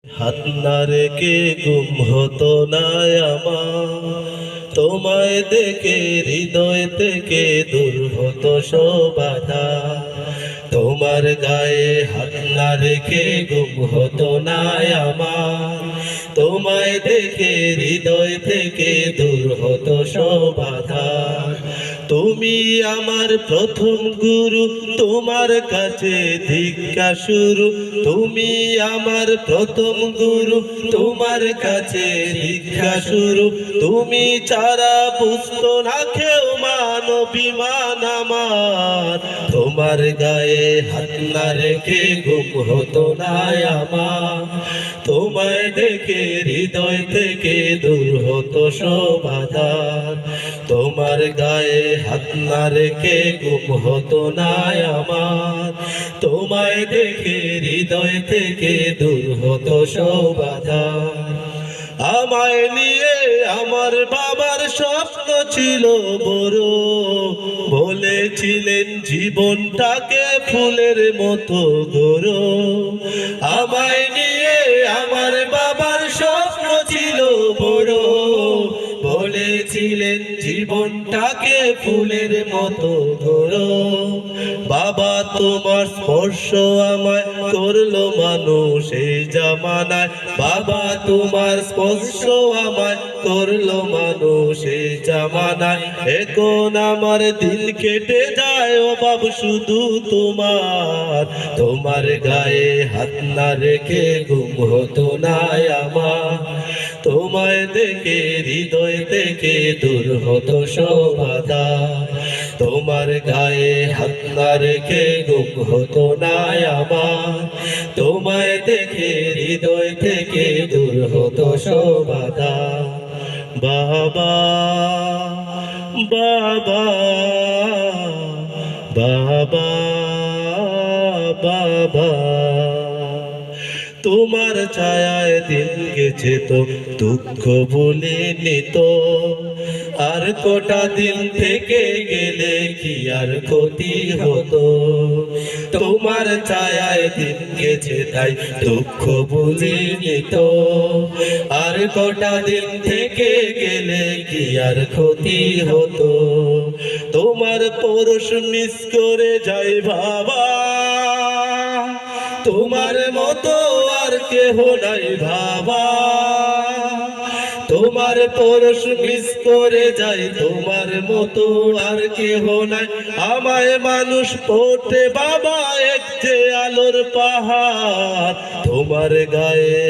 হাত না রেখে ঘুম হতো না আমার, তোমায় দেখে হৃদয় থেকে দূর হতো সব বাধা। তোমার গায়ে হাত না রেখে ঘুম হতো না আমার, তোমায় দেখে হৃদয় থেকে দূর হতো সব বাধা। তুমি আমার প্রথম গুরু, তোমার কাছে ভিক্ষা শুরু। তুমি আমার প্রথম গুরু, তোমার কাছে ভিক্ষা শুরু। তুমি ছাড়া বুঝতো না কেউ মান অভিমান আমার, তোমার গায়ে হাত না রেখে ঘুম হতো না আমার, তোমায় দেখে হৃদয় থেকে দূর হতো সব বাধা। তোমার গায়ে হাত না রেখে ঘুম হতো না আমার, তোমায় দেখে হৃদয় থেকে দূর হতো সব বাধা। আমায় নিয়ে আমার বাবার স্বপ্ন ছিল বড়, বলেছিলেন জীবনটাকে ফুলের মতো গড়ো। আমায় নিয়ে আমার বাবার স্বপ্ন ছিল বড়, বলেছিলেন জীবনটাকে ফুলের মতো গড়ো। বাবা তোমার স্পর্শ আমায় করলো মানুষ এই জামানায়, বাবা তোমার স্পর্শ আমায় করলো মানুষ এই জামানায়। এখন আমার দিল কেটে যায় অভাব শুধু তোমার, তোমার গায়ে হাত না রেখে ঘুম হতো না আমার, তোমায় দেখে হৃদয় থেকে দূর হতো সব বাধা। তোমার গায়ে হাত না রেখে ঘুম হতো না আমার, তোমায় দেখে হৃদয় থেকে দূর হতো সব বাধা। বাবা বাবা বাবা বাবা, তোমার ছায়ায় দিন গেছে তো দুঃখ ভুলিনি তো, আর কটা দিন থেকে গেলে কি আর ক্ষতি হতো। তোমার ছায়ায় দিন গেছে তাই দুঃখ ভুলিনি তো, আর কটা দিন থেকে গেলে কি আর ক্ষতি হতো। তোমার পরশ মিস করে যাই বাবা, তোমার মতো আর কেহ নাই বাবা। তোমার পরশ মিস করে যাই, তোমার মতো আর কেহ নাই। আমায় মানুষ পড়তে বাবা এক যে আলোর পাহাড়, তোমার গায়ে